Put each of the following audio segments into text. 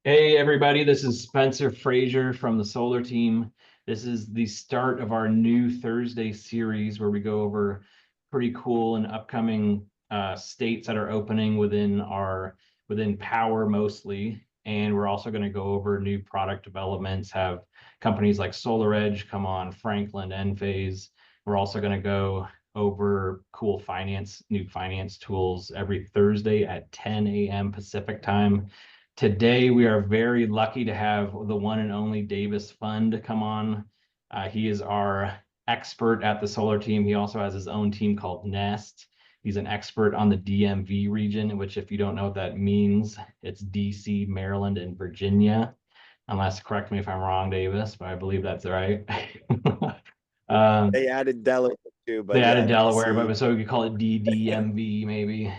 Hey everybody, this is Spencer Frazier from the Solar Team. This is the start of our new Thursday series where we go over pretty cool and upcoming states that are opening within power mostly. And we're also going to go over new product developments, have companies like SolarEdge come on, Franklin, Enphase. We're also going to go over new finance tools every Thursday at 10 a.m. Pacific time. Today, we are very lucky to have the one and only Davis Pfund come on. He is our expert at the solar team. He also has his own team called Nest. He's an expert on the DMV region, which, if you don't know what that means, it's DC, Maryland, and Virginia. Unless, correct me if I'm wrong, Davis, but I believe that's right. um, They added Delaware too, they but added yeah, Delaware, DC. but so we could call it DDMV maybe.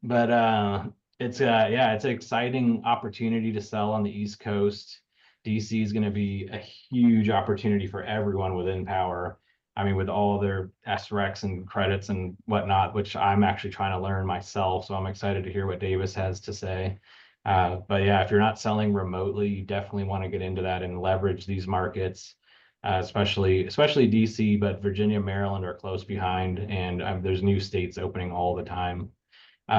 But it's yeah, it's an exciting opportunity to sell on the East Coast. DC is going to be a huge opportunity for everyone within power. I mean, with all their SRECs and credits and whatnot, which I'm actually trying to learn myself. So I'm excited to hear what Davis has to say. But yeah, if you're not selling remotely, you definitely want to get into that and leverage these markets, especially DC, but Virginia, Maryland are close behind, and there's new states opening all the time.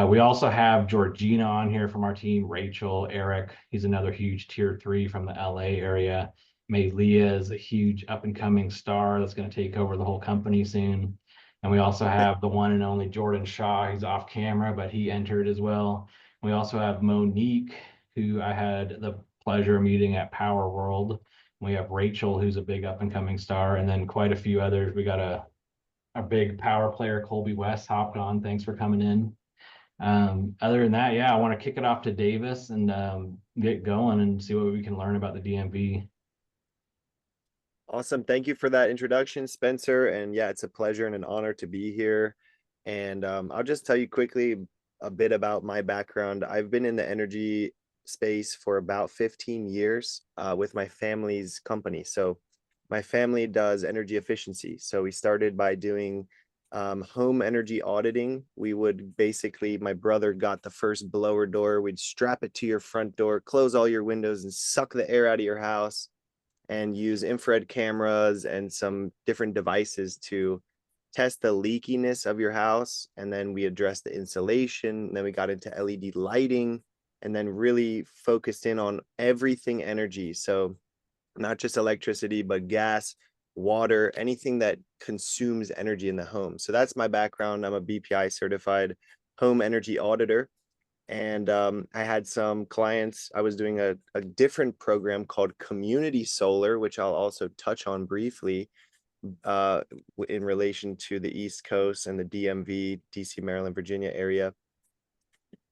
We also have Georgina on here from our team, Rachel, Eric. He's another huge tier three from the LA area. May Leah is a huge up and coming star that's going to take over the whole company soon. And we also have the one and only Jordan Shaw. He's off camera, but he entered as well. We also have Monique, who I had the pleasure of meeting at Power World. We have Rachel, who's a big up and coming star, and then quite a few others. We got a big power player, Colby West, hopped on. Thanks for coming in. Other than that, yeah, I want to kick it off to Davis and get going and see what we can learn about the DMV. Awesome. Thank you for that introduction, Spencer. And yeah, it's a pleasure and an honor to be here. And I'll just tell you quickly a bit about my background. I've been in the energy space for about 15 years with my family's company. So my family does energy efficiency. So we started by doing home energy auditing. We would basically, my brother got the first blower door. We'd strap it to your front door, close all your windows, and suck the air out of your house, and use infrared cameras and some different devices to test the leakiness of your house. And then we addressed the insulation. And then we got into LED lighting and then really focused in on everything energy. So not just electricity, but gas, water, anything that consumes energy in the home. So that's my background. I'm a BPI certified home energy auditor. And I had some clients. I was doing a different program called Community Solar, which I'll also touch on briefly uh, in relation to the East Coast and the DMV, DC, Maryland, Virginia area.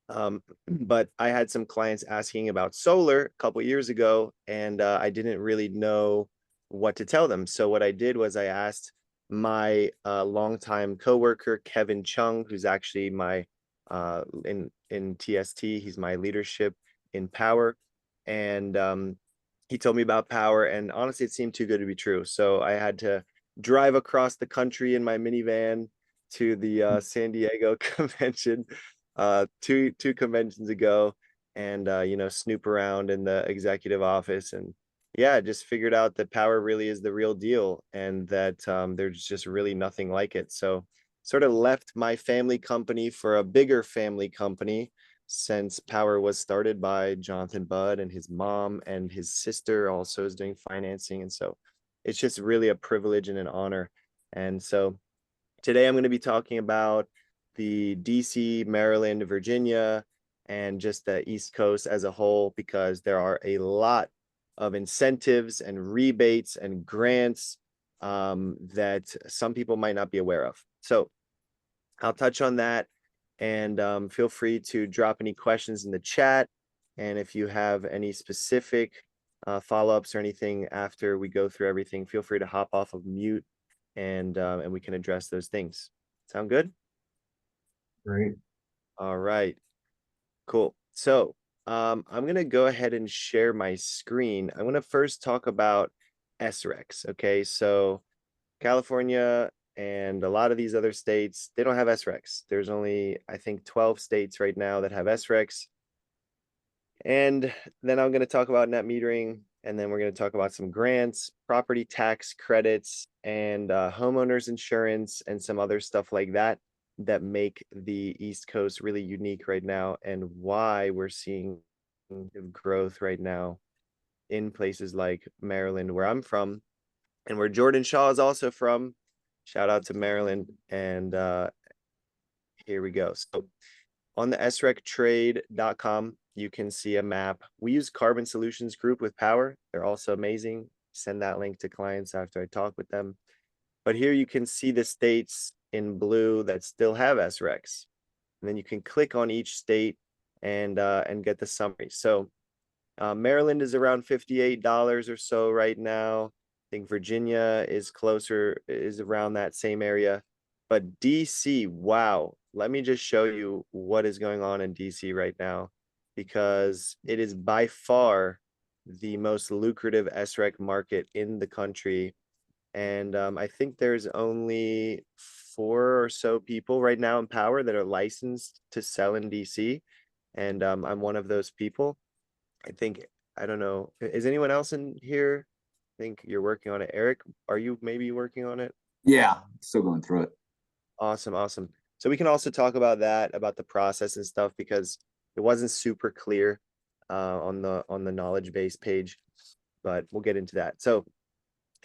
But I had some clients asking about solar a couple years ago, and I didn't really know what to tell them. So what I did was I asked my longtime coworker, Kevin Chung, who's actually my in TST, he's my leadership in power, and he told me about power, and honestly, it seemed too good to be true. So I had to drive across the country in my minivan to the San Diego convention two conventions ago, and snoop around in the executive office, and yeah, just figured out that power really is the real deal, and that there's just really nothing like it. So sort of left my family company for a bigger family company, since power was started by Jonathan Budd, and his mom and his sister also is doing financing. And so it's just really a privilege and an honor. And so today I'm going to be talking about the DC, Maryland, Virginia, and just the East Coast as a whole, because there are a lot of incentives and rebates and grants that some people might not be aware of. So I'll touch on that, and feel free to drop any questions in the chat. And if you have any specific follow-ups or anything after we go through everything, feel free to hop off of mute, and we can address those things. Sound good? Great. All right, cool. So I'm gonna go ahead and share my screen. I'm gonna first talk about SRECs. Okay, so California and a lot of these other states, they don't have SRECs. There's only, I think, 12 states right now that have SRECs. And then I'm going to talk about net metering, and then we're going to talk about some grants, property tax credits, and homeowners insurance, and some other stuff like that that make the East Coast really unique right now, and why we're seeing growth right now in places like Maryland, where I'm from, and where Jordan Shaw is also from. Shout out to Maryland. And here we go. So on the SRECtrade.com, you can see a map. We use Carbon Solutions Group with Power. They're also amazing. Send that link to clients after I talk with them. But here you can see the states in blue that still have SRECs. And then you can click on each state and get the summary. So Maryland is around $58 or so right now. I think Virginia is around that same area. But DC, wow. Let me just show you what is going on in DC right now, because it is by far the most lucrative SREC market in the country. And I think there's only 4 or so people right now in Power that are licensed to sell in DC. And I'm one of those people. I don't know. Is anyone else in here? I think you're working on it. Eric, are you maybe working on it? Yeah, still going through it. Awesome, awesome. So we can also talk about that, about the process and stuff, because it wasn't super clear on the knowledge base page, but we'll get into that. So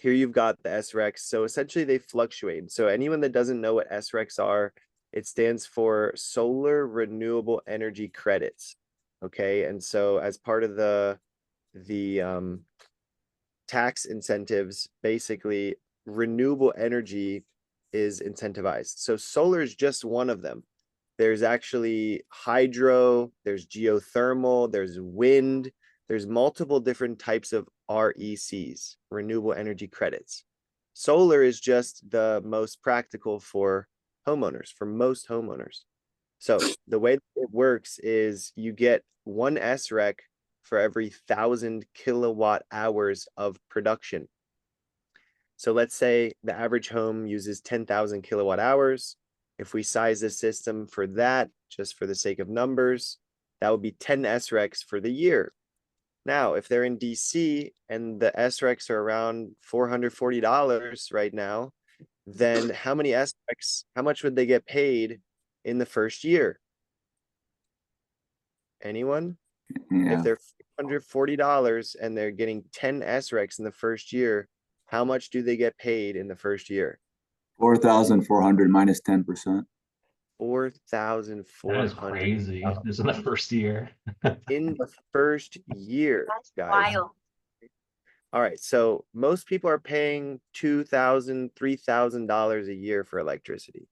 here you've got the SRECs. So essentially they fluctuate. So anyone that doesn't know what SRECs are, it stands for Solar Renewable Energy Credits. Okay, and so as part of the tax incentives, basically renewable energy is incentivized. So solar is just one of them. There's actually hydro, there's geothermal, there's wind, there's multiple different types of RECs, renewable energy credits. Solar is just the most practical for homeowners, for most homeowners. So the way it works is you get one SREC for every 1,000 kilowatt hours of production. So let's say the average home uses 10,000 kilowatt hours. If we size the system for that, just for the sake of numbers, that would be 10 SRECs for the year. Now, if they're in DC and the SRECs are around $440 right now, then how many SRECs, how much would they get paid in the first year? Anyone? Yeah. If they're $440 and they're getting 10 SRECs in the first year, how much do they get paid in the first year? 4,400 minus 10%. 4,400. That is crazy. This is the first year. In the first year, That's guys. wild. All right, so most people are paying $2,000, $3,000 a year for electricity.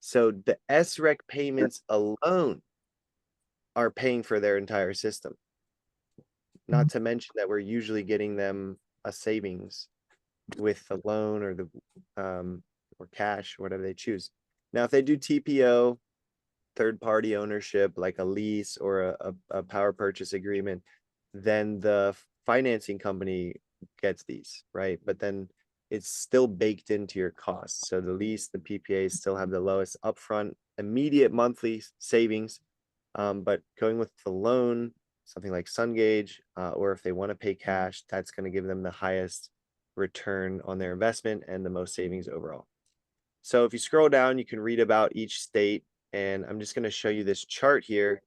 So the SREC payments alone are paying for their entire system. Not to mention that we're usually getting them a savings with the loan or the or cash, whatever they choose. Now, if they do TPO, third party ownership, like a lease or a power purchase agreement, then the financing company gets these, right? But then it's still baked into your costs. So the lease, the PPAs still have the lowest upfront immediate monthly savings. But going with the loan, something like SunGauge, or if they want to pay cash, that's going to give them the highest return on their investment and the most savings overall. So if you scroll down, you can read about each state. And I'm just going to show you this chart here,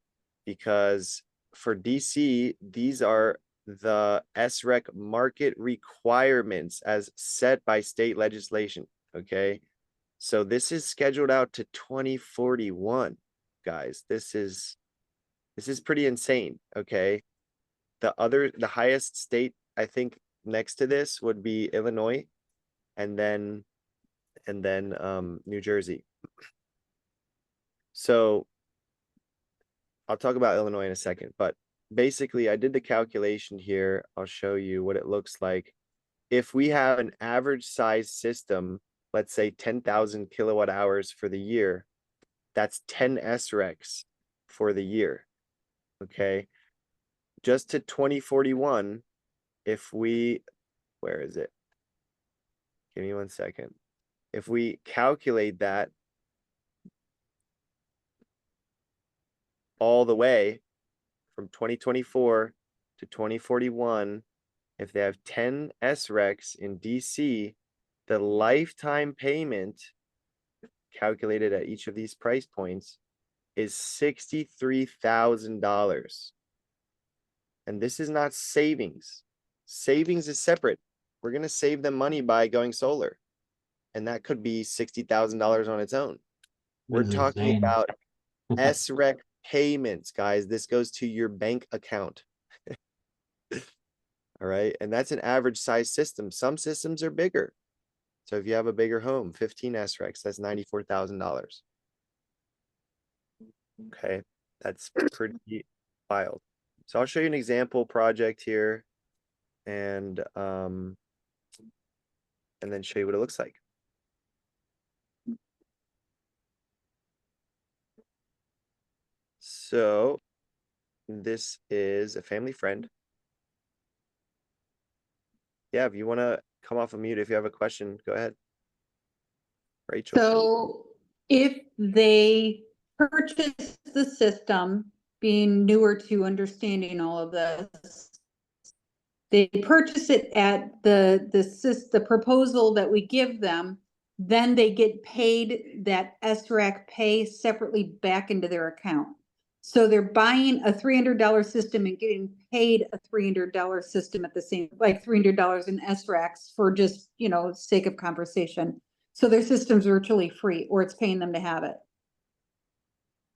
because for DC, these are the SREC market requirements as set by state legislation. Okay. So this is scheduled out to 2041, guys. This is pretty insane. Okay. The highest state, I think, next to this would be Illinois, and then New Jersey. So I'll talk about Illinois in a second, but basically I did the calculation here. I'll show you what it looks like. If we have an average size system, let's say 10,000 kilowatt hours for the year, that's 10 SRECs for the year. Okay. Just to 2041, where is it? Give me one second. If we calculate that all the way from 2024 to 2041, if they have 10 SRECs in DC, the lifetime payment calculated at each of these price points is $63,000. And this is not savings. Savings is separate. We're going to save them money by going solar. And that could be $60,000 on its own. We're This is talking insane. about SREC payments, guys. This goes to your bank account. All right. And that's an average size system. Some systems are bigger. So if you have a bigger home, 15 SRECs, that's $94,000. Okay. That's pretty wild. So I'll show you an example project here and then show you what it looks like. So this is a family friend. Yeah, if you want to come off of mute, if you have a question, go ahead. Rachel. So if they purchase the system, being newer to understanding all of this, they purchase it at the proposal that we give them, then they get paid that SREC pay separately back into their account. So they're buying a $300 system and getting paid a $300 system at the same, like $300 in SRECs for just, sake of conversation. So their system's virtually free, or it's paying them to have it.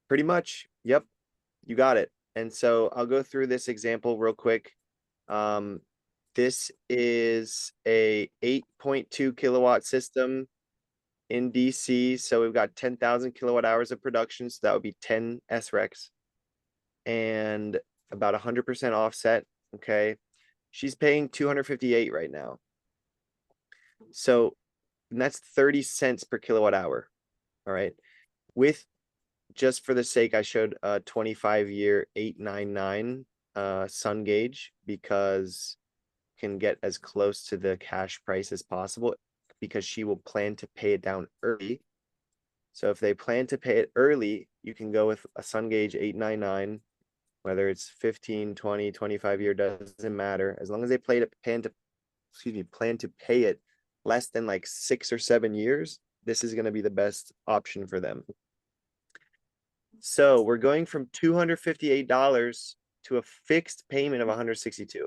Pretty much. Yep. You got it. And so I'll go through this example real quick. This is a 8.2 kilowatt system in DC. So we've got 10,000 kilowatt hours of production. So that would be 10 SRECs and about 100% offset. Okay. She's paying 258 right now. So and that's 30 cents per kilowatt hour. All right. With, just for the sake, I showed a 25-year 899 sun gauge because can get as close to the cash price as possible because she will plan to pay it down early. So if they plan to pay it early, you can go with a sun gauge 899, whether it's 15, 20, 25 year, doesn't matter. As long as they plan to pay it less than like 6 or 7 years, this is going to be the best option for them. So we're going from $258 to a fixed payment of $162.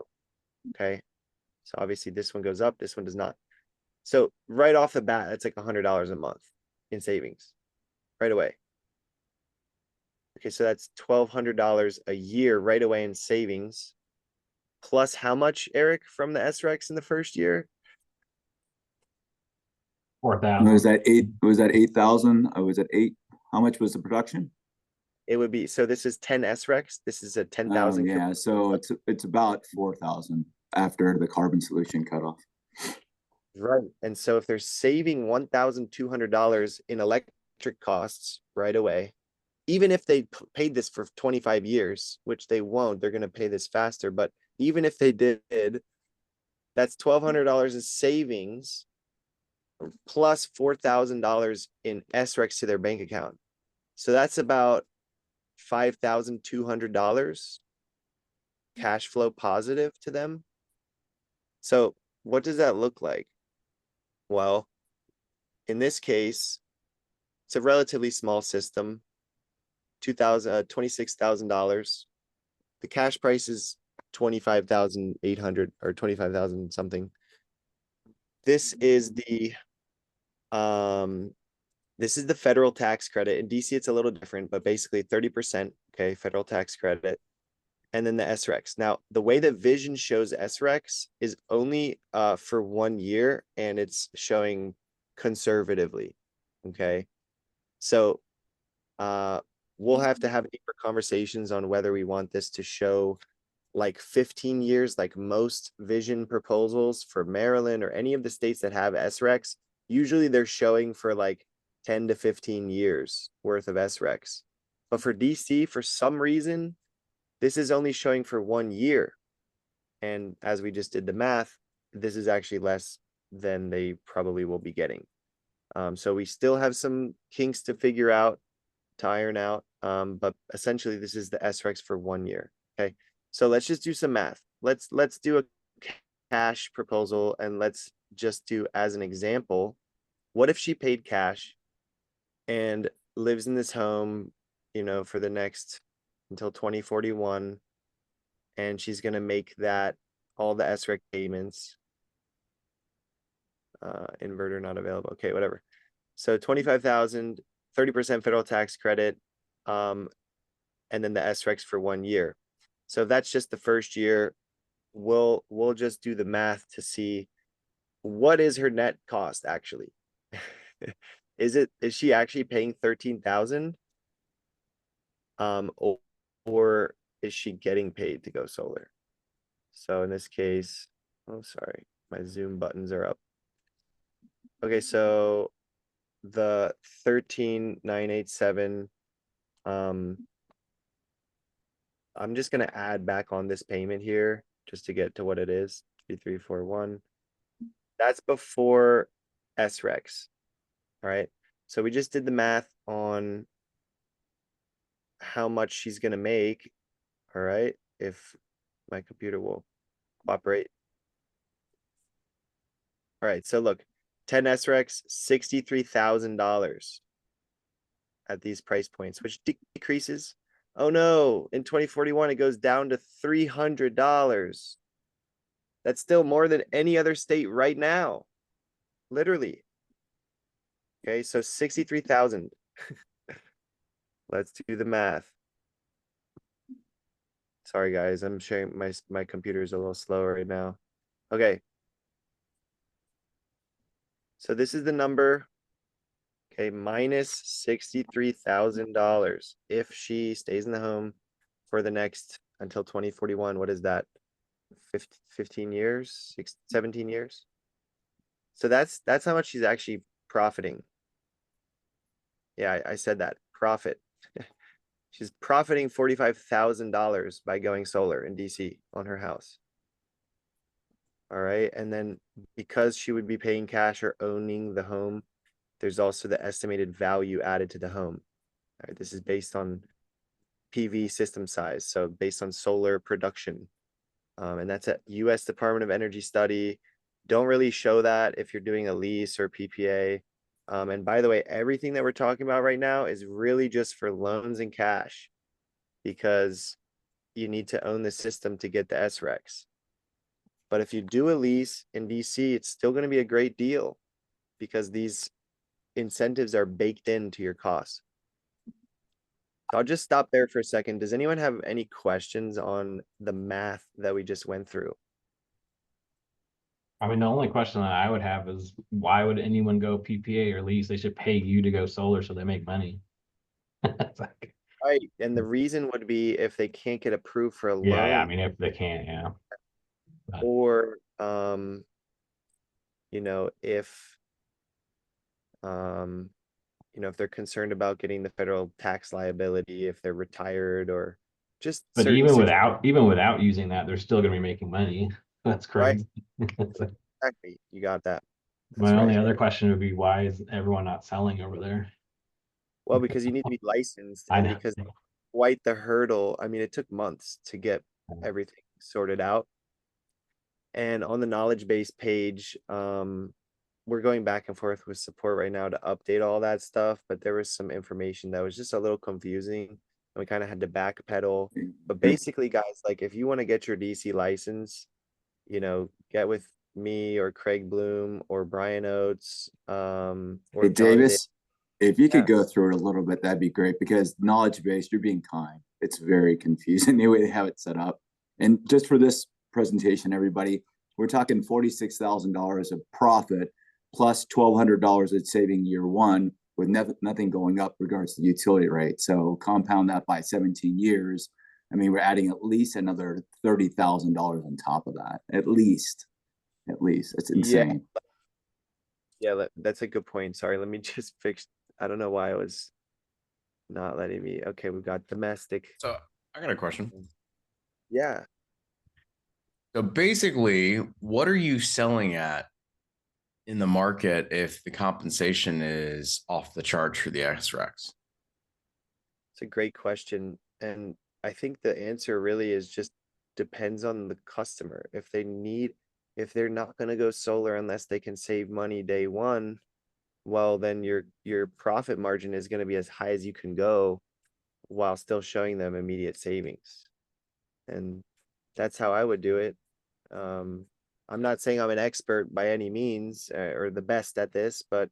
Okay. So obviously this one goes up, this one does not. So right off the bat, that's like $100 a month in savings right away. Okay. So that's $1,200 a year right away in savings. Plus how much, Eric, from the SRECs in the first year? 4,000. Was that 8,000? Was it 8? How much was the production? It would be, so this is 10 SRECs. This is a 10,000. Yeah, so it's about 4,000 after the carbon solution cutoff. Right. And so if they're saving $1,200 in electric costs right away, even if they paid this for 25 years, which they won't, they're going to pay this faster. But even if they did, that's $1,200 in savings plus $4,000 in SRECs to their bank account. So that's about $5,200 cash flow positive to them. So what does that look like? Well, in this case, it's a relatively small system, $26,000. The cash price is $25,800 or $25,000 something. This is the federal tax credit. In DC, it's a little different, but basically 30%, okay, federal tax credit. And then the SRECs. Now, the way that Vision shows SRECs is only for 1 year, and it's showing conservatively, okay? So we'll have to have deeper conversations on whether we want this to show like 15 years, like most Vision proposals for Maryland or any of the states that have SRECs. Usually they're showing for like 10 to 15 years worth of SRECs. But for DC, for some reason, this is only showing for 1 year. And as we just did the math, this is actually less than they probably will be getting. So we still have some kinks to figure out, to iron out. But essentially, this is the SRECs for 1 year. Okay, so let's just do some math. Let's do a cash proposal, and let's just do as an example, what if she paid cash and lives in this home, you know, for the next until 2041, and she's gonna make that all the SREC payments. Inverter not available. Okay, whatever. So 25,000, 30% federal tax credit, and then the SRECs for 1 year. So if that's just the first year, we'll just do the math to see what is her net cost actually. Is she actually paying 13,000? Or is she getting paid to go solar? So in this case, oh sorry, my Zoom buttons are up. Okay, so the 13,987, I'm just gonna add back on this payment here just to get to what it is. 3341. That's before SRECs. All right. So we just did the math on how much she's gonna make. All right, if my computer will cooperate. All right, so look, 10 SRECs, $63,000 at these price points, which decreases. Oh no, in 2041, it goes down to $300. That's still more than any other state right now, literally. Okay, so 63,000. Let's do the math. Sorry guys, I'm sharing my computer is a little slow right now. Okay. So this is the number. Okay, minus $63,000 if she stays in the home for the next until 2041. What is that? 15 years, 17 years. So that's how much she's actually profiting. Yeah, I said that, profit. She's profiting $45,000 by going solar in DC on her house. All right, and then because she would be paying cash or owning the home, there's also the estimated value added to the home. All right, this is based on PV system size, so based on solar production. And that's a US Department of Energy study. Don't really show that if you're doing a lease or PPA. And by the way, everything that we're talking about right now is really just for loans and cash, because you need to own the system to get the SRECs. But if you do a lease in DC, it's still going to be a great deal because these incentives are baked into your costs. I'll just stop there for a second. Does anyone have any questions on the math that we just went through? I mean, the only question that I would have is why would anyone go PPA or lease? They should pay you to go solar so they make money. It's like, Right. And the reason would be if they can't get approved for a yeah, I loan, mean, if they can't, yeah. or you know, if they're concerned about getting the federal tax liability, if they're retired or just But certain even without using that, they're still going to be making money. That's Right. crazy. It's like, exactly, you got that. my That's only right. other question would be, why is everyone not selling over there? Well, because you need to be licensed, I and know. because quite the hurdle. I mean, it took months to get everything sorted out. And on the knowledge base page, we're going back and forth with support right now to update all that stuff, but there was some information that was just a little confusing, and we kind of had to backpedal. But basically, guys, like if you want to get your DC license, you know, get with me or Craig Bloom or Brian Oates, or Hey, John Davis, if you could Yeah. go through it a little bit, that'd be great, because knowledge base, you're being kind. It's very confusing the way they have it set up. And just for this presentation, everybody, we're talking $46,000 of profit plus $1,200 it's saving year one with nothing going up regards to utility rate. So compound that by 17 years. I mean, we're adding at least another $30,000 on top of that. At least. It's insane. Yeah, that's a good point. Sorry, let me just fix. I don't know why it was not letting me. Okay, we've got domestic. So I got a question. Yeah. So basically, what are you selling at in the market if the compensation is off the charts for the SRECs? It's a great question. And I think the answer really is just depends on the customer. If they're not gonna go solar unless they can save money day one, well, then your profit margin is gonna be as high as you can go while still showing them immediate savings. And that's how I would do it. I'm not saying I'm an expert by any means, or the best at this, but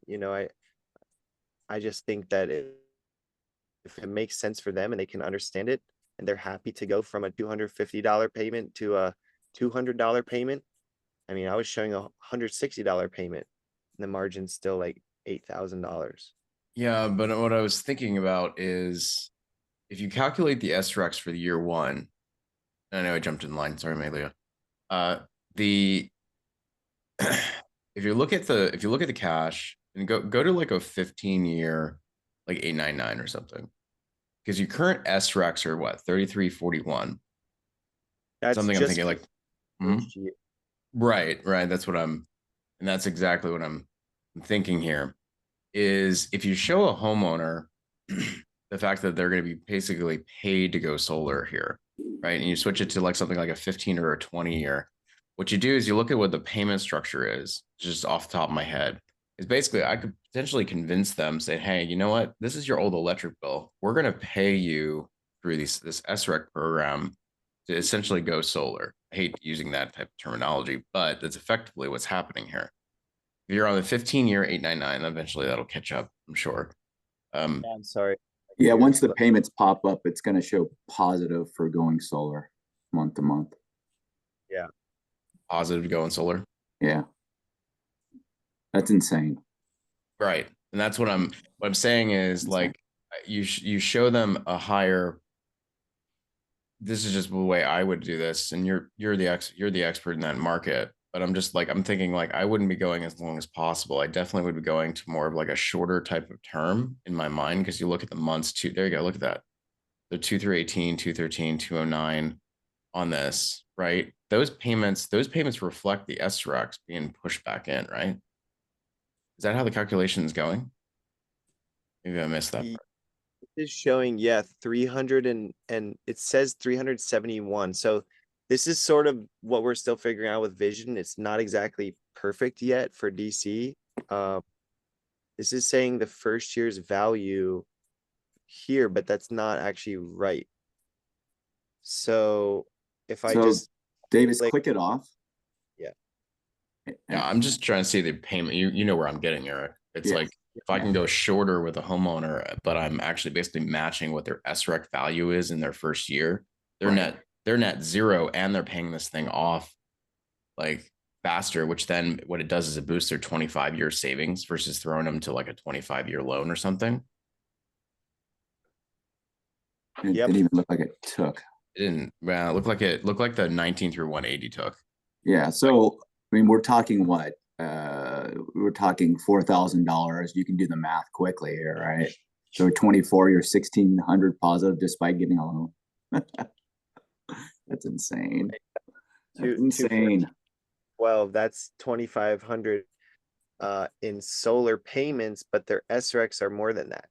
I just think that if it makes sense for them and they can understand it and they're happy to go from a $250 payment to a $200 payment. I mean, I was showing a $160 payment and the margin's still like $8,000. Yeah, but what I was thinking about is if you calculate the SRECs for the year one, I know I jumped in line. Sorry, Malia. The if you look at the cash and go to like a 15-year, like 899 or something, because your current SRECs are what 3341. That's Something I'm just thinking like, first year. right. And that's exactly what I'm thinking here. Is if you show a homeowner the fact that they're going to be basically paid to go solar here, right? And you switch it to like something like a 15 or a 20 year. What you do is you look at what the payment structure is, just off the top of my head. Is basically I could potentially convince them, say, hey, you know what? This is your old electric bill. We're going to pay you through this SREC program to essentially go solar. I hate using that type of terminology, but that's effectively what's happening here. If you're on the 15-year 899, eventually that'll catch up, I'm sure. I'm sorry. Yeah, once the payments pop up, it's going to show positive for going solar month to month. Yeah. Positive going solar. Yeah. That's insane. Right. And that's what I'm saying is like you show them a higher. This is just the way I would do this, and you're the expert in that market. But I'm just like I'm thinking like I wouldn't be going as long as possible. I definitely would be going to more of like a shorter type of term in my mind because you look at the months too. There you go. Look at that. The 2 through 18, 213, 209 on this, right? Those payments reflect the SRECs being pushed back in, right? Is that how the calculation is going? Maybe I missed that part. It is showing, yeah, 300 and it says 371. So this is sort of what we're still figuring out with vision. It's not exactly perfect yet for DC. This is saying the first year's value here, but that's not actually right. So if I just Davis, click it off. Yeah. Yeah, I'm just trying to see the payment. You know where I'm getting, Eric. It's like if I can go shorter with a homeowner, but I'm actually basically matching what their SREC value is in their first year. They're net zero and they're paying this thing off like faster, which then what it does is it boosts their 25-year savings versus throwing them to like a 25-year loan or something. It didn't even look like it took. It didn't. Well, it looked like the 19 through 180 took. Yeah. So I mean, we're talking what? We're talking $4,000. You can do the math quickly here, right? So 24, you're 1,600 positive just by getting a loan. That's insane. That's insane. Well, that's 2,500 in solar payments, but their SRECs are more than that.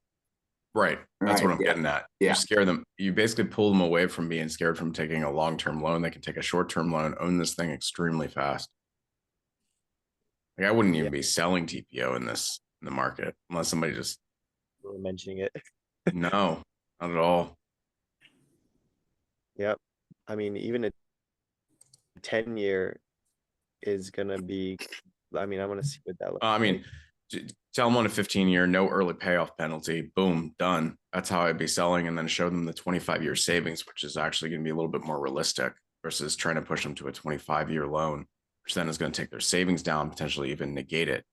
Right. That's what I'm getting at. Yeah. You scare them. You basically pull them away from being scared from taking a long-term loan. They can take a short-term loan, own this thing extremely fast. Like I wouldn't even be selling TPO in the market unless somebody just We're mentioning it. No, not at all. Yep. I mean, even a 10-year is gonna be. I mean, I want to see what that looks I mean, like. tell them on a 15-year, no early payoff penalty. Boom, done. That's how I'd be selling, and then show them the 25-year savings, which is actually going to be a little bit more realistic versus trying to push them to a 25-year loan, which then is going to take their savings down, potentially even negate it.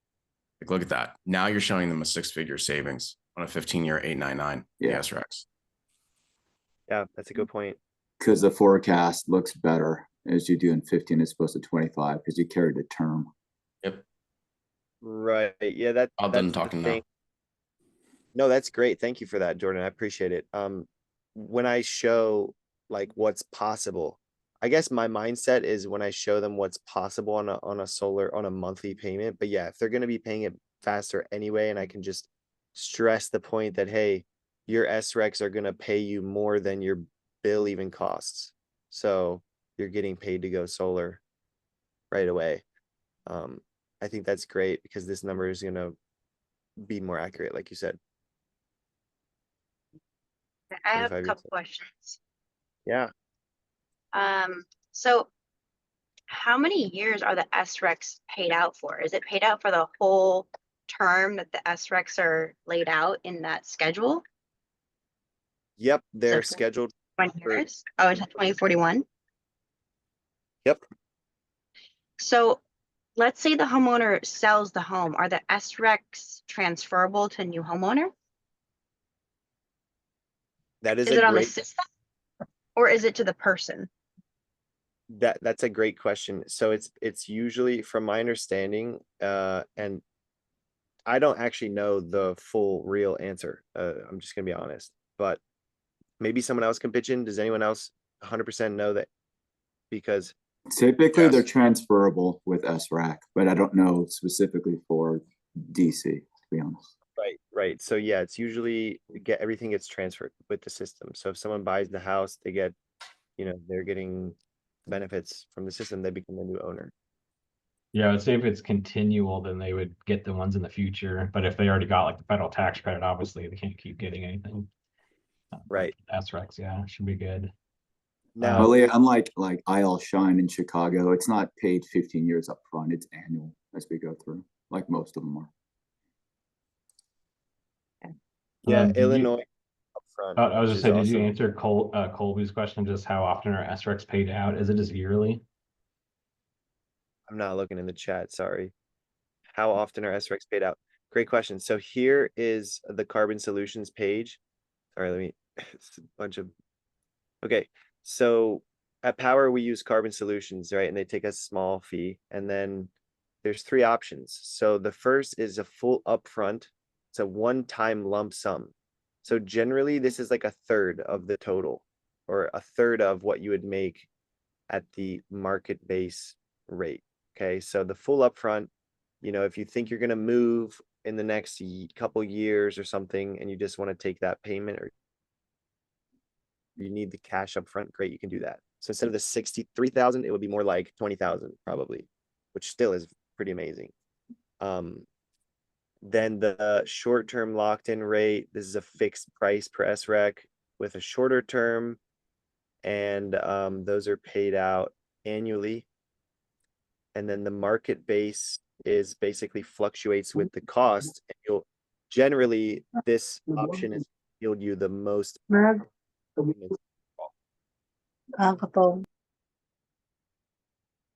Like, look at that. Now you're showing them a 6-figure savings on a 15-year 899 SRECs. Yeah, that's a good point. Because the forecast looks better as you do in 15 as opposed to 25 because you carried the term. Yep. Right. Yeah, that's talking the thing. Now. No, that's great. Thank you for that, Jordan. I appreciate it. When I show like what's possible, I guess my mindset is when I show them what's possible on a solar on a monthly payment. But yeah, if they're going to be paying it faster anyway, and I can just stress the point that, hey, your SRECs are going to pay you more than your bill even costs. So you're getting paid to go solar right away. I think that's great because this number is going to be more accurate, like you said. I have 25 a years couple old. questions. Yeah. So how many years are the SRECs paid out for? Is it paid out for the whole term that the SRECs are laid out in that schedule? Yep. They're So scheduled. 20 for- years? Oh, is it 2041? Yep. So let's say the homeowner sells the home. Are the SRECs transferable to new homeowner? That is Is a it on the great, system or is it to the person? that's a great question. So it's usually, from my understanding, and I don't actually know the full real answer. I'm just gonna be honest, but maybe someone else can pitch in. Does anyone else 100% know that? Because Typically, they're Yes. transferable with SRAC, but I don't know specifically for DC, to be honest. right. So yeah, it's usually everything gets transferred with the system. So if someone buys the house, they get, they're getting benefits from the system. They become a new owner. Yeah, I would say if it's continual, then they would get the ones in the future. But if they already got like the federal tax credit, obviously they can't keep getting anything. Right. SRECs, yeah, should be good. Now, Well, yeah, unlike like IL Shine in Chicago, it's not paid 15 years up front. It's annual as we go through, like most of them are. yeah, Did you- Illinois upfront. I was which just is saying, did you also- answer Colby's question, just how often are SRECs paid out? Is it just yearly? I'm not looking in the chat, sorry. How often are SRECs paid out? Great question. So here is the Carbon Solutions page. Sorry, let me, it's a bunch of, okay. So at Power, we use Carbon Solutions, right? And they take a small fee. And then there's 3 options. So the first is a full upfront. It's a one-time lump sum. So generally this is like a third of the total, or a third of what you would make at the market base rate. Okay. So the full upfront, if you think you're going to move in the next couple years or something, and you just want to take that payment, or you need the cash up front, great, you can do that. So instead of the 63,000, it would be more like 20,000 probably, which still is pretty amazing. Then the short-term locked-in rate, this is a fixed price per SREC with a shorter term, and those are paid out annually. And then the market base is basically fluctuates with the cost. And you'll generally, this option is yield you the most.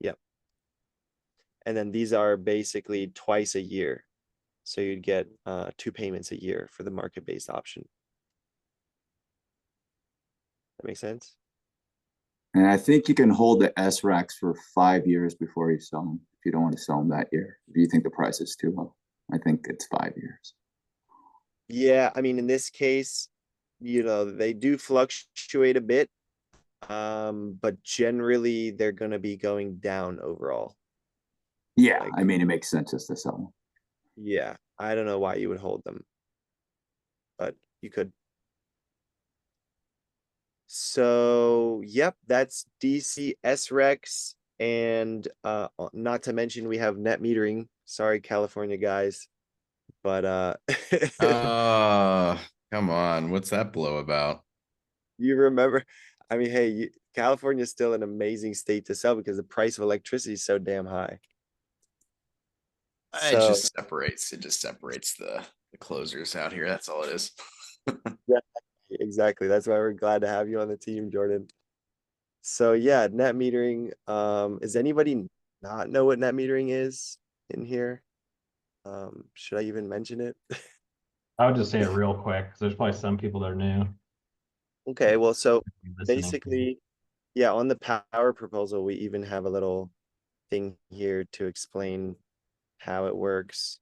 Yep. And then these are basically twice a year. So you'd get 2 payments a year for the market-based option. That makes sense? And I think you can hold the SRACs for 5 years before you sell them, if you don't want to sell them that year. If you think the price is too low, I think it's 5 years. Yeah, I mean, in this case, they do fluctuate a bit, but generally they're going to be going down overall. Yeah, Like- I mean, it makes sense just to sell them. Yeah, I don't know why you would hold them, but you could. So, yep, that's DC SRECs, and not to mention we have net metering. Sorry, California guys, but Come on. What's that blow about? you remember, I mean, hey, California is still an amazing state to sell because the price of electricity is so damn high. It So just separates. It just separates the closers out here. That's all it is. exactly, that's why we're glad to have you on the team, Jordan. So yeah, net metering. Does anybody not know what net metering is in here? Should I even mention it? I would just say it real quick, because there's probably some people that are new. Okay, well, so listening. basically, yeah, on the power proposal, we even have a little thing here to explain how it works.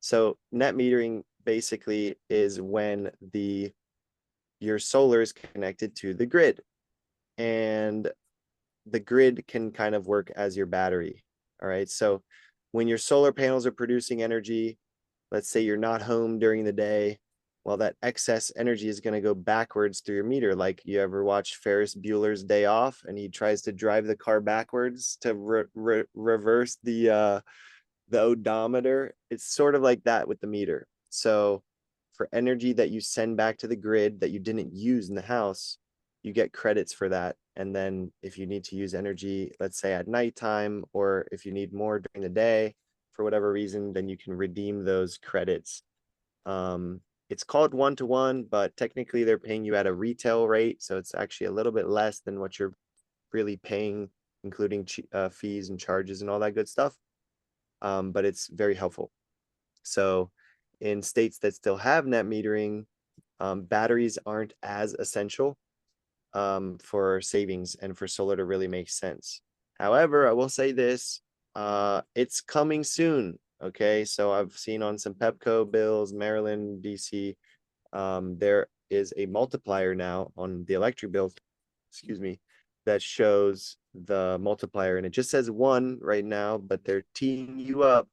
So net metering basically is when your solar is connected to the grid, and the grid can kind of work as your battery. All right. So when your solar panels are producing energy, let's say you're not home during the day, well, that excess energy is going to go backwards through your meter. Like, you ever watch Ferris Bueller's Day Off, and he tries to drive the car backwards to reverse the odometer? It's sort of like that with the meter. So for energy that you send back to the grid that you didn't use in the house, you get credits for that. And then if you need to use energy, let's say at nighttime, or if you need more during the day for whatever reason, then you can redeem those credits. It's called one-to-one, but technically they're paying you at a retail rate. So it's actually a little bit less than what you're really paying, including fees and charges and all that good stuff. But it's very helpful. So in states that still have net metering, batteries aren't as essential for savings and for solar to really make sense. However, I will say this, it's coming soon. Okay, so I've seen on some Pepco bills, Maryland, DC, there is a multiplier now on the electric bill, excuse me, that shows the multiplier, and it just says 1 right now, but they're teeing you up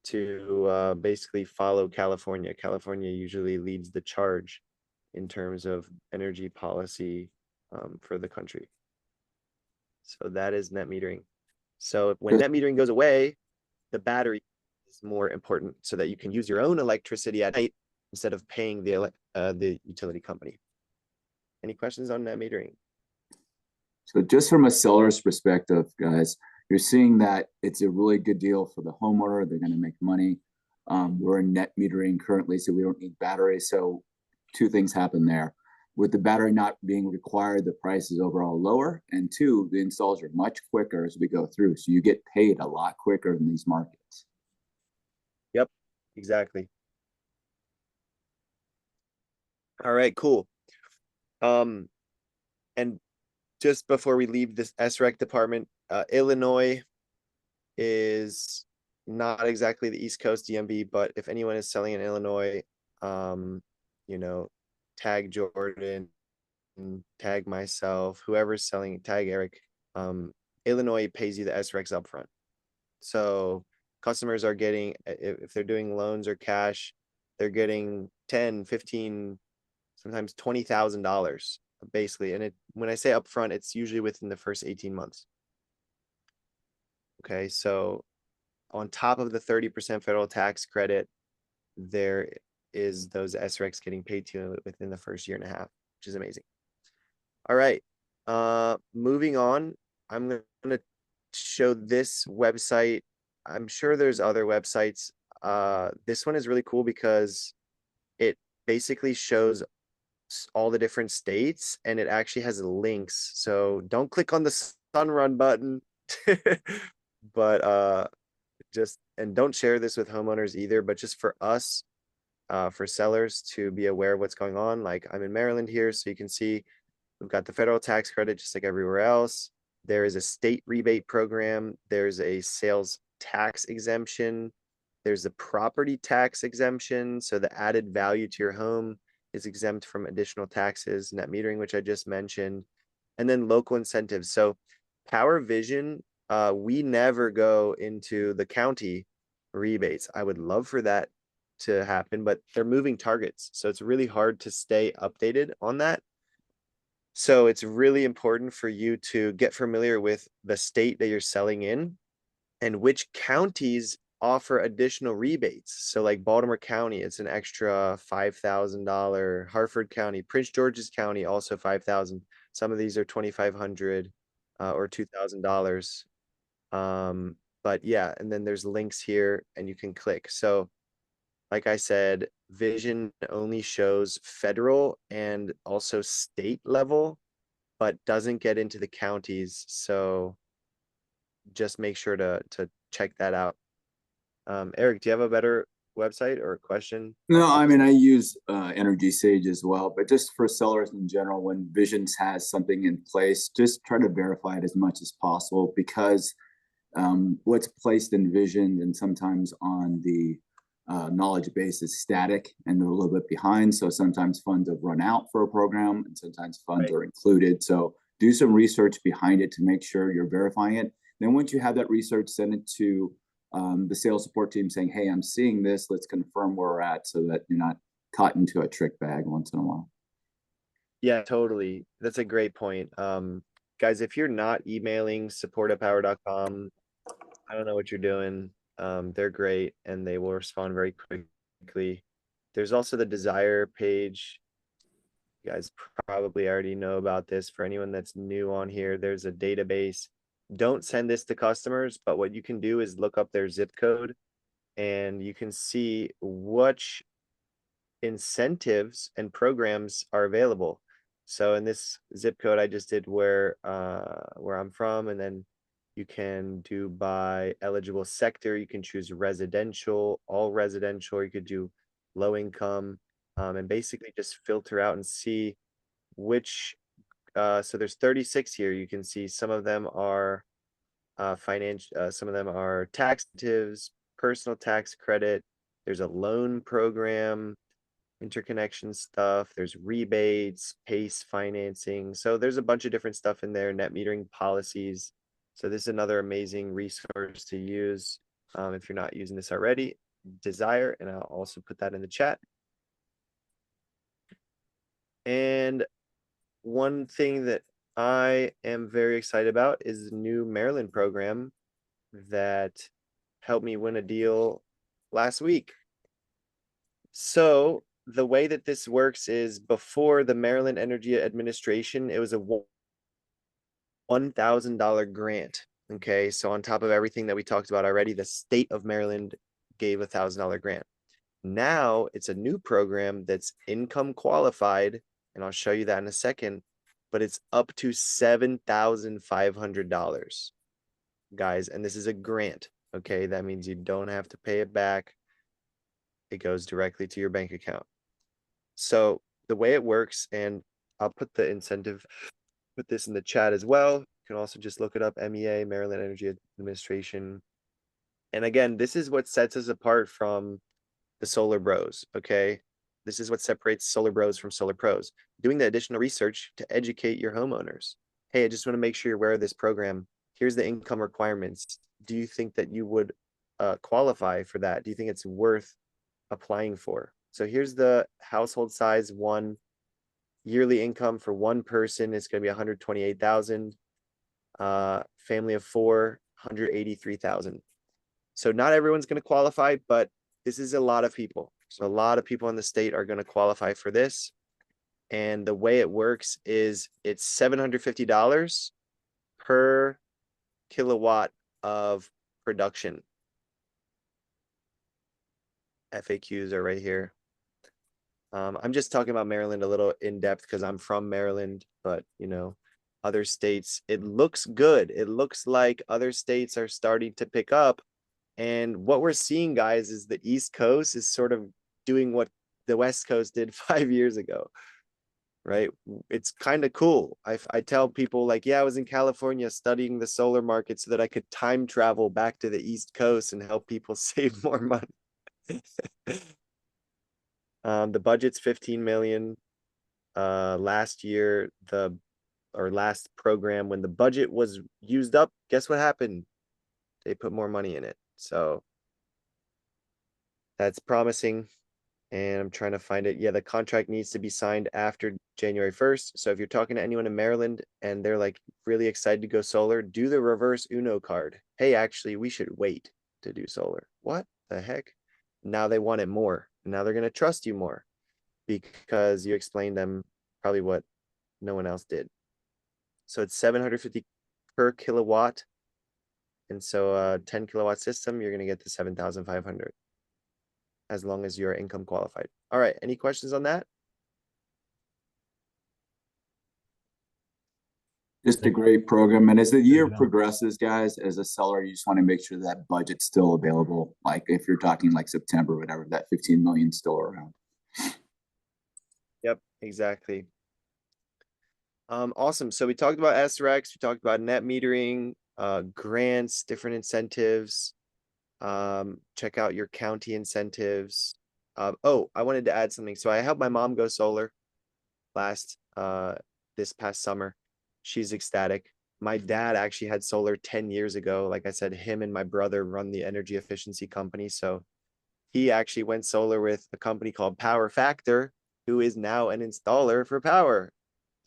to basically follow California. California usually leads the charge in terms of energy policy for the country. So that is net metering. So when net metering goes away, the battery is more important so that you can use your own electricity at night instead of paying the utility company. Any questions on net metering? So just from a seller's perspective, guys, you're seeing that it's a really good deal for the homeowner. They're going to make money. We're in net metering currently, so we don't need batteries. So 2 things happen there. With the battery not being required, the price is overall lower. And 2, the installs are much quicker as we go through. So you get paid a lot quicker in these markets. Yep, exactly. All right, cool. And just before we leave this SREC department, Illinois is not exactly the East Coast DMV, but if anyone is selling in Illinois, you know, tag Jordan, tag myself, whoever's selling, tag Eric. Illinois pays you the SRECs upfront. So customers are getting, if they're doing loans or cash, they're getting 10, 15, sometimes $20,000 basically. And when I say upfront, it's usually within the first 18 months. Okay, so on top of the 30% federal tax credit, there is those SRECs getting paid to you within the first 1.5 years, which is amazing. All right, moving on, I'm going to show this website. I'm sure there's other websites. This one is really cool because it basically shows all the different states, and it actually has links. So don't click on the Sunrun button, but and don't share this with homeowners either, but just for us, for sellers to be aware of what's going on. Like, I'm in Maryland here, so you can see we've got the federal tax credit just like everywhere else. There is a state rebate program. There's a sales tax exemption. There's a property tax exemption. So the added value to your home is exempt from additional taxes, net metering, which I just mentioned, and then local incentives. So Power Vision, we never go into the county rebates. I would love for that to happen, but they're moving targets. So it's really hard to stay updated on that. So it's really important for you to get familiar with the state that you're selling in and which counties offer additional rebates. So like Baltimore County, it's an extra $5,000. Harford County, Prince George's County, also $5,000. Some of these are $2,500 or $2,000. But yeah, and then there's links here and you can click. So like I said, Vision only shows federal and also state level, but doesn't get into the counties. So just make sure to check that out. Eric, do you have a better website or a question? No, I mean, I use Energy Sage as well, but just for sellers in general, when Visions has something in place, just try to verify it as much as possible, because what's placed in Vision and sometimes on the knowledge base is static and they're a little bit behind. So sometimes funds have run out for a program and sometimes funds are included. So do some research behind it to make sure you're verifying it. Then once you have that research, send it to the sales support team saying, hey, I'm seeing this, let's confirm where we're at, so that you're not caught into a trick bag once in a while. Yeah, totally. That's a great point. Guys, if you're not emailing support@power.com, I don't know what you're doing. They're great and they will respond very quickly. There's also the Desire page. You guys probably already know about this. For anyone that's new on here, there's a database. Don't send this to customers, but what you can do is look up their zip code and you can see which incentives and programs are available. So in this zip code, I just did where I'm from, and then you can do by eligible sector. You can choose residential, all residential, or you could do low income, and basically just filter out and see which. So there's 36 here. You can see some of them are some of them are tax incentives, personal tax credit. There's a loan program, interconnection stuff. There's rebates, PACE financing. So there's a bunch of different stuff in there, net metering policies. So this is another amazing resource to use if you're not using this already. Desire, and I'll also put that in the chat. And one thing that I am very excited about is the new Maryland program that helped me win a deal last week. So the way that this works is before the Maryland Energy Administration, it was a $1,000 grant. Okay, so on top of everything that we talked about already, the state of Maryland gave a $1,000 grant. Now it's a new program that's income qualified, and I'll show you that in a second, but it's up to $7,500, guys, and this is a grant. Okay, that means you don't have to pay it back. It goes directly to your bank account. So the way it works, and I'll put the incentive, put this in the chat as well. You can also just look it up, MEA, Maryland Energy Administration. And again, this is what sets us apart from the Solar Bros, okay? This is what separates Solar Bros from Solar Pros. Doing the additional research to educate your homeowners. Hey, I just want to make sure you're aware of this program. Here's the income requirements. Do you think that you would qualify for that? Do you think it's worth applying for? So here's the household size. One yearly income for one person is going to be 128,000. Family of four, 183,000. So not everyone's going to qualify, but this is a lot of people. So a lot of people in the state are going to qualify for this. And the way it works is it's $750 per kilowatt of production. FAQs are right here. I'm just talking about Maryland a little in depth because I'm from Maryland, but you know, other states, it looks good. It looks like other states are starting to pick up. And what we're seeing, guys, is the East Coast is sort of doing what the West Coast did 5 years ago, right? It's kind of cool. I tell people like, yeah, I was in California studying the solar market so that I could time travel back to the East Coast and help people save more money. The budget's 15 million. Last year, last program, when the budget was used up, guess what happened? They put more money in it. So that's promising. And I'm trying to find it. Yeah, the contract needs to be signed after January 1st. So if you're talking to anyone in Maryland and they're like really excited to go solar, do the reverse Uno card. Hey, actually, we should wait to do solar. What the heck? Now they want it more. Now they're going to trust you more because you explained them probably what no one else did. So it's 750 per kilowatt. And so a 10 kilowatt system, you're going to get the 7,500 as long as you're income qualified. All right. Any questions on that? Just a great program. And as the year progresses, guys, as a seller, you just want to make sure that budget's still available. Like if you're talking like September, whatever, that 15 million still around. Yep, exactly. Awesome. So we talked about SRECs, we talked about net metering, grants, different incentives. Check out your county incentives. Oh, I wanted to add something. So I helped my mom go solar this past summer. She's ecstatic. My dad actually had solar 10 years ago. Like I said, him and my brother run the energy efficiency company. So he actually went solar with a company called Power Factor, who is now an installer for Power.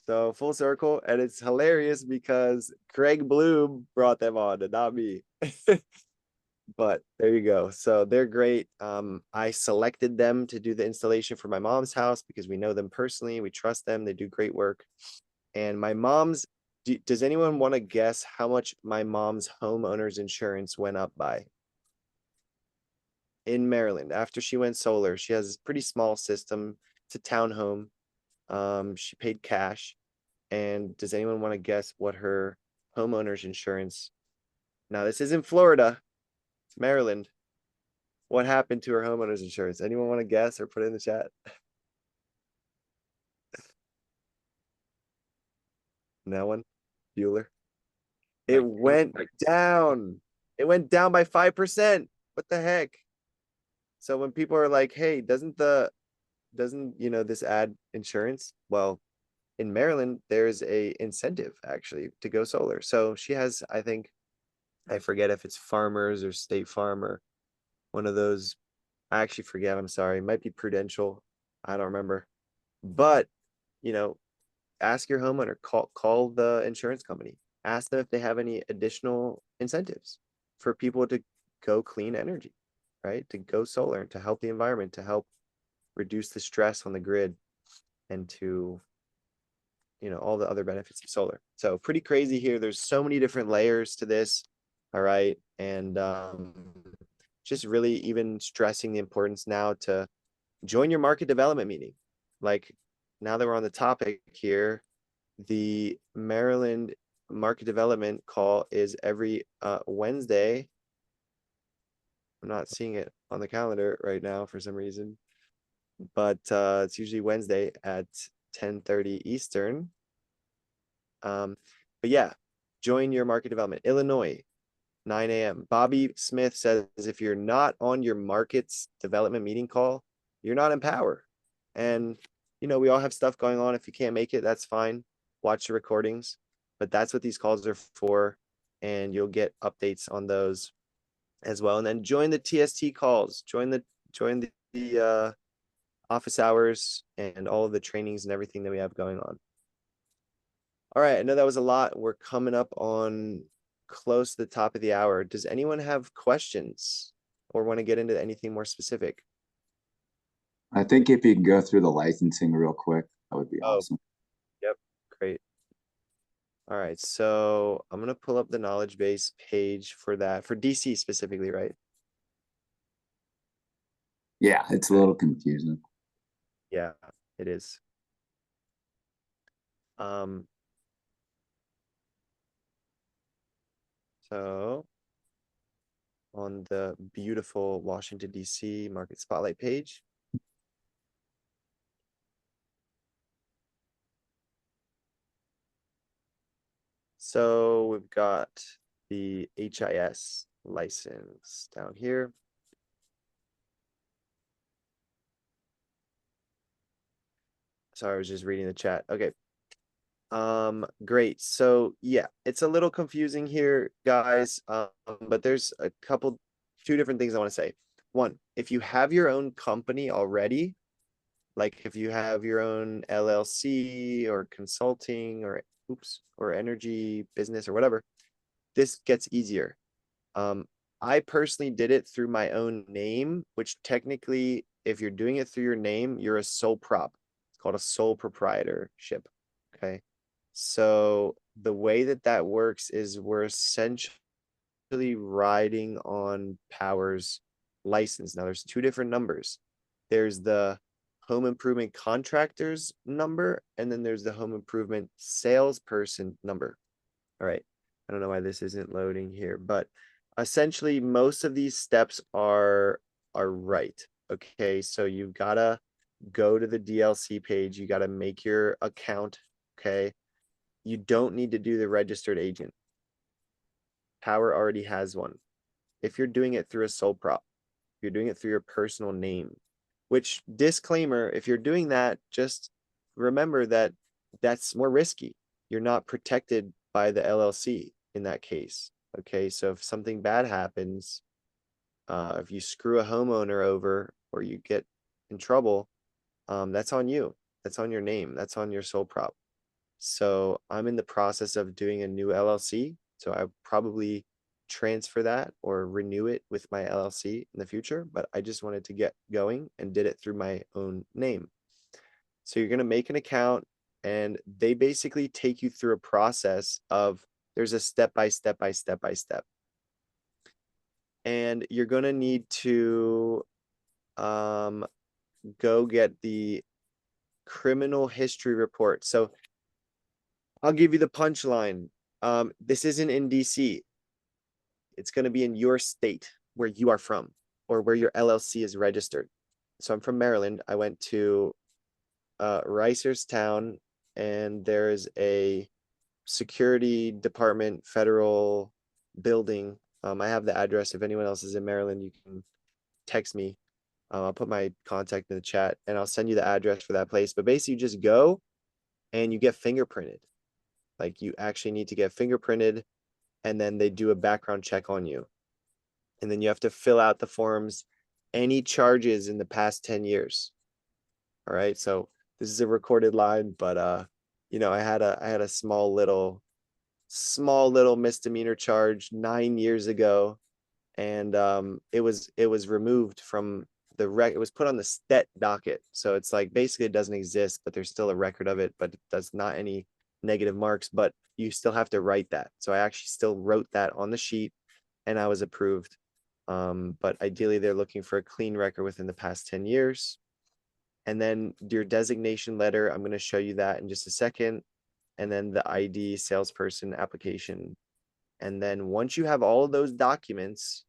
So full circle, and it's hilarious because Craig Bloom brought them on and not me. But there you go. So they're great. I selected them to do the installation for my mom's house because we know them personally. We trust them. They do great work. And my mom's, does anyone want to guess how much my mom's homeowner's insurance went up by? In Maryland, after she went solar, she has a pretty small system. It's a townhome. She paid cash. And does anyone want to guess what her homeowner's insurance? Now, this isn't Florida, it's Maryland. What happened to her homeowner's insurance? Anyone want to guess or put it in the chat? No one? Bueller? It went down. It went down by 5%. What the heck? So when people are like, hey, doesn't this add insurance? Well, in Maryland, there's a incentive actually to go solar. So she has, I think, I forget if it's Farmers or State Farm or one of those. I actually forget. I'm sorry. It might be Prudential. I don't remember. But, ask your homeowner, call the insurance company. Ask them if they have any additional incentives for people to go clean energy, right? To go solar and to help the environment, to help reduce the stress on the grid and to, all the other benefits of solar. So pretty crazy here. There's so many different layers to this. All right. And just really even stressing the importance now to join your market development meeting. Like now that we're on the topic here, the Maryland market development call is every Wednesday. I'm not seeing it on the calendar right now for some reason, but it's usually Wednesday at 10:30 Eastern. But yeah, join your market development. Illinois, 9 a.m. Bobby Smith says if you're not on your markets development meeting call, you're not in power. And we all have stuff going on. If you can't make it, that's fine. Watch the recordings, but that's what these calls are for. And you'll get updates on those as well. And then join the TST calls, join the office hours and all of the trainings and everything that we have going on. All right, I know that was a lot. We're coming up on close to the top of the hour. Does anyone have questions or want to get into anything more specific? I think if you can go through the licensing real quick, that would be awesome. Yep, great. All right, so I'm gonna pull up the knowledge base page for that, for DC specifically, right? Yeah, it's a little confusing. Yeah, it is. So on the beautiful Washington, DC market spotlight page. So we've got the HIS license down here. Sorry, I was just reading the chat. Okay. Great. So yeah, it's a little confusing here, guys. But there's two different things I want to say. One, if you have your own company already, like if you have your own LLC or consulting or energy business or whatever, this gets easier. I personally did it through my own name, which technically, if you're doing it through your name, you're a sole prop. It's called a sole proprietorship. Okay. So the way that works is we're essentially riding on Power's license. Now there's two different numbers. There's the home improvement contractor's number, and then there's the home improvement salesperson number. All right. I don't know why this isn't loading here, but essentially most of these steps are right. Okay. So you've got to go to the DLC page. You got to make your account. Okay. You don't need to do the registered agent. Power already has one. If you're doing it through a sole prop, you're doing it through your personal name, which, disclaimer, if you're doing that, just remember that that's more risky. You're not protected by the LLC in that case. Okay, so if something bad happens, If you screw a homeowner over or you get in trouble, that's on you. That's on your name. That's on your sole prop. So I'm in the process of doing a new LLC. So I probably transfer that or renew it with my LLC in the future, but I just wanted to get going and did it through my own name. So you're going to make an account and they basically take you through a process of there's a step by step by step by step. And you're going to need to go get the criminal history report. So I'll give you the punchline. This isn't in DC. It's going to be in your state where you are from or where your LLC is registered. So I'm from Maryland. I went to Reisterstown, and there's a security department federal building. I have the address. If anyone else is in Maryland, you can text me. I'll put my contact in the chat and I'll send you the address for that place. But basically, you just go and you get fingerprinted. Like you actually need to get fingerprinted, and then they do a background check on you. And then you have to fill out the forms, any charges in the past 10 years. All right. So this is a recorded line, but you know, I had a small little misdemeanor charge 9 years ago. And it was removed from the it was put on the stet docket. So it's like basically it doesn't exist, but there's still a record of it, but it does not any negative marks, but you still have to write that. So I actually still wrote that on the sheet and I was approved. But ideally they're looking for a clean record within the past 10 years. And then your designation letter, I'm going to show you that in just a second. And then the ID salesperson application. And then once you have all of those documents,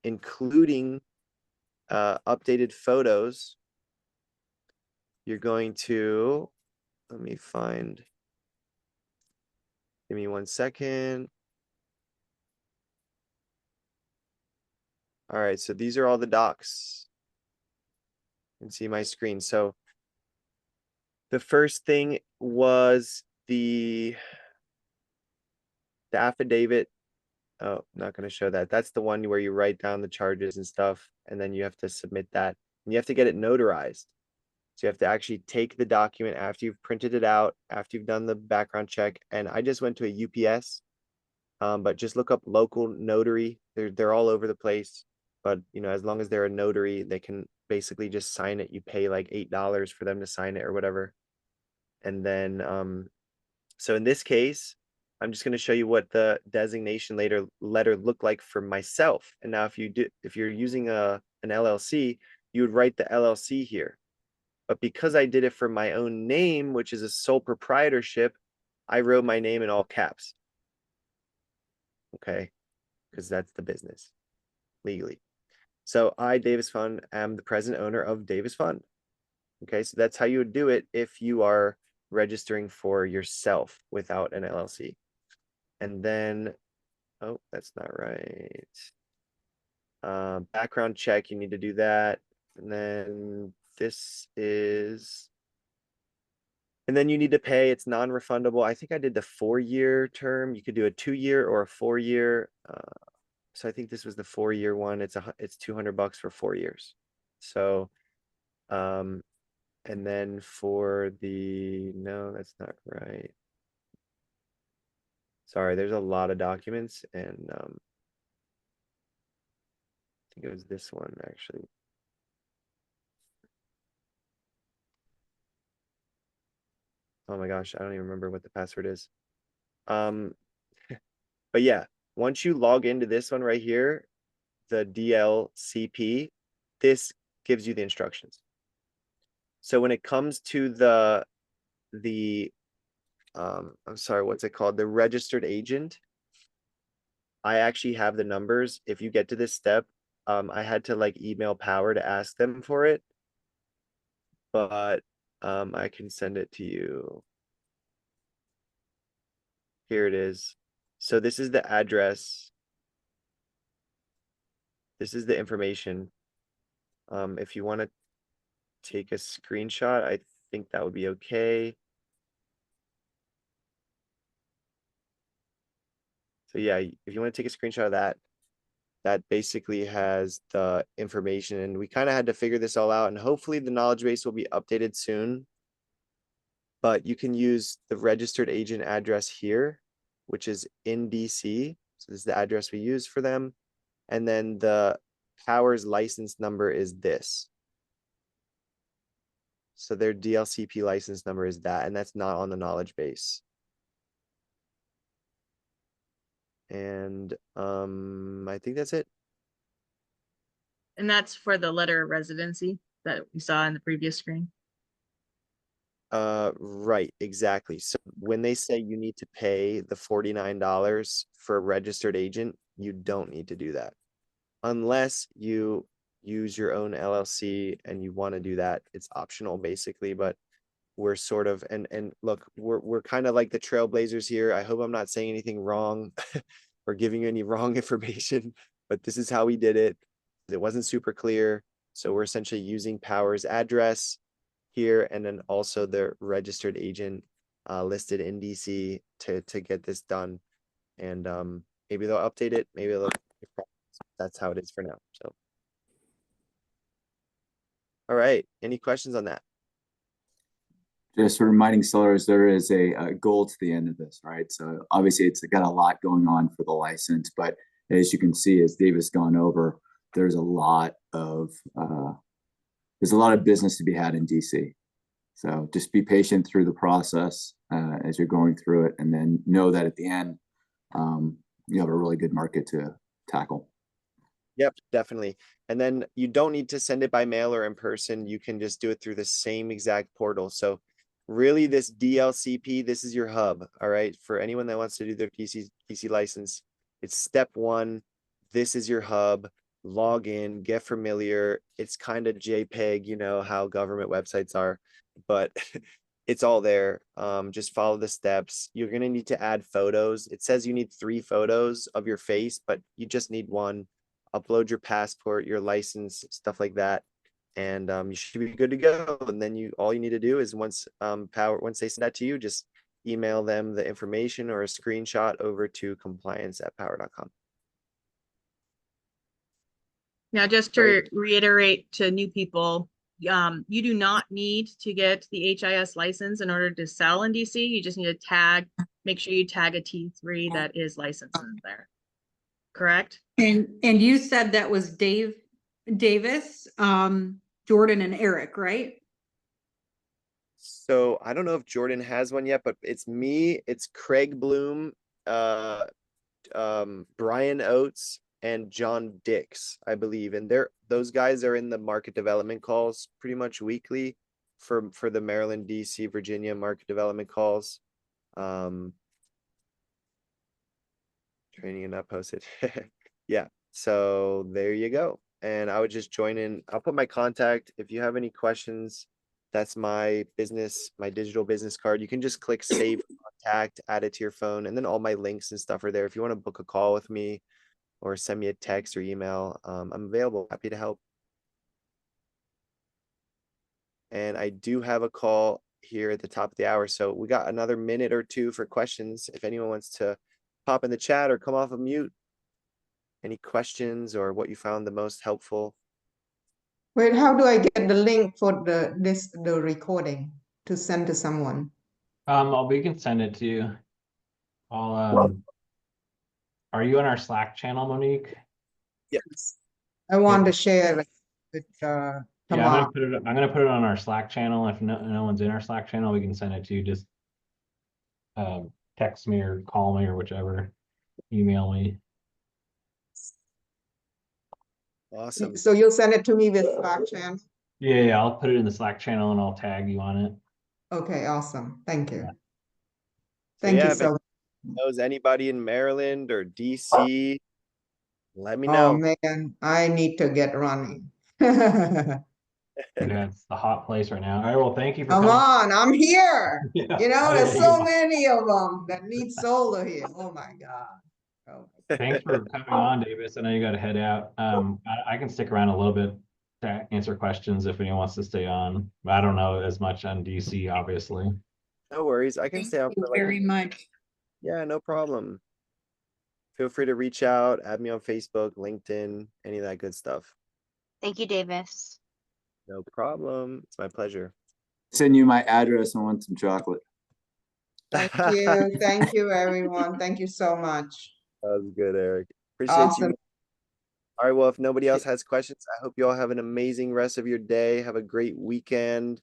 including updated photos, you're going to, let me find, give me 1 second. All right, so these are all the docs. You can see my screen. So the first thing was the affidavit. Oh, not going to show that. That's the one where you write down the charges and stuff, and then you have to submit that. And you have to get it notarized. So you have to actually take the document after you've printed it out, after you've done the background check. And I just went to a UPS, but just look up local notary. They're all over the place. But you know, as long as they're a notary, they can basically just sign it. You pay like $8 for them to sign it or whatever. And then, so in this case, I'm just going to show you what the designation letter looked like for myself. And now if you're using an LLC, you would write the LLC here. But because I did it for my own name, which is a sole proprietorship, I wrote my name in all caps. Okay, because that's the business legally. So I, Davis Pfund, am the present owner of Davis Pfund. Okay, so that's how you would do it if you are registering for yourself without an LLC. And then, oh, that's not right. Background check, you need to do that. And then this is, and then you need to pay, it's non-refundable. I think I did the 4-year term. You could do a 2-year or a 4-year. So I think this was the 4-year one. It's $200 for 4 years. So, and then for no, that's not right. Sorry, there's a lot of documents, and I think it was this one actually. Oh my gosh, I don't even remember what the password is. But yeah, once you log into this one right here, the DLCP, this gives you the instructions. So when it comes to the I'm sorry, what's it called? The registered agent, I actually have the numbers. If you get to this step, I had to like email Power to ask them for it, but I can send it to you. Here it is. So this is the address. This is the information. If you want to take a screenshot, I think that would be okay. So yeah, if you want to take a screenshot of that, that basically has the information, and we kind of had to figure this all out, and hopefully the knowledge base will be updated soon. But you can use the registered agent address here, which is in DC. So this is the address we use for them. And then the Powers license number is this. So their DLCP license number is that, and that's not on the knowledge base. And I think that's it. And that's for the letter of residency that we saw in the previous screen. Right, exactly. So when they say you need to pay the $49 for a registered agent, you don't need to do that. Unless you use your own LLC and you want to do that, it's optional basically, but we're sort of, and look, we're kind of like the trailblazers here. I hope I'm not saying anything wrong or giving you any wrong information, but this is how we did it. It wasn't super clear. So we're essentially using Powers address here, and then also the registered agent listed in DC to get this done. And maybe they'll update it, maybe they'll, that's how it is for now. So all right, any questions on that? Just reminding sellers there is a goal to the end of this, right? So obviously it's got a lot going on for the license, but as you can see, as Davis gone over, there's a lot of business to be had in DC. So just be patient through the process as you're going through it, and then know that at the end, you have a really good market to tackle. Yep, definitely. And then you don't need to send it by mail or in person. You can just do it through the same exact portal. So really this DLCP, this is your hub. All right. For anyone that wants to do their DC license, it's step one. This is your hub. Log in, get familiar. It's kind of JPEG, you know how government websites are, but it's all there. Just follow the steps. You're going to need to add photos. It says you need 3 photos of your face, but you just need 1. Upload your passport, your license, stuff like that, and you should be good to go. And then all you need to do is once they send that to you, just email them the information or a screenshot over to compliance@power.com. Now, just to reiterate to new people, you do not need to get the HIS license in order to sell in DC. You just need to make sure you tag a T3 that is licensed in there. Correct? And you said that was Davis, Jordan, and Eric, right? So I don't know if Jordan has one yet, but it's me, it's Craig Bloom, Brian Oates, and John Dix, I believe. And those guys are in the market development calls pretty much weekly for the Maryland, DC, Virginia market development calls. Training and not posted. Yeah, so there you go. And I would just join in. I'll put my contact if you have any questions. That's my digital business card. You can just click save contact, add it to your phone, and then all my links and stuff are there. If you want to book a call with me or send me a text or email, I'm available, happy to help. And I do have a call here at the top of the hour, so we got another minute or 2 for questions. If anyone wants to pop in the chat or come off of mute. Any questions or what you found the most helpful? Wait, how do I get the link for the recording to send to someone? We can send it to you. Are you on our Slack channel, Monique? Yes. I want to share it with Yeah, Tamar. I'm gonna put it on our Slack channel. If no one's in our Slack channel, we can send it to you. Just text me or call me or whichever. Email me. Awesome. So you'll send it to me with Slack channel? Yeah, I'll put it in the Slack channel and I'll tag you on it. Okay, awesome. Thank you. Yeah. Thank Yeah, you if so much. knows anybody in Maryland or DC, let me Oh know. man, I need to get running. Yeah, it's the hot place right now. All right, well, thank you for Come coming. on, I'm here. Yeah. You know, Oh, there's yeah, so you- many of them that need solar here. Oh my God. Oh. Thanks for coming on, Davis. I know you got to head out. I can stick around a little bit to answer questions if anyone wants to stay on. I don't know as much on DC, obviously. No worries. I can Thank stay on you for like, very much. yeah, no problem. feel free to reach out, add me on Facebook, LinkedIn, any of that good stuff. Thank you, Davis. No problem. It's my pleasure. Send you my address and want some chocolate. Thank you. Thank you, everyone. Thank you so much. That was good, Eric. Appreciate Awesome. you. All right. Well, if nobody else has questions, I hope you all have an amazing rest of your day. Have a great weekend.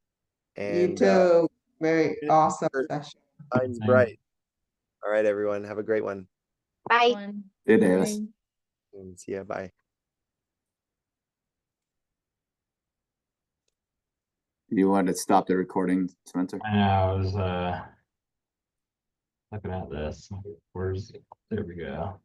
You And too. Very awesome your session. time's Same. bright. All right, everyone. Have a great one. Bye. Hey, Davis. And see ya. Bye. You want to stop the recording, Spencer? I know, I was looking at this. There we go.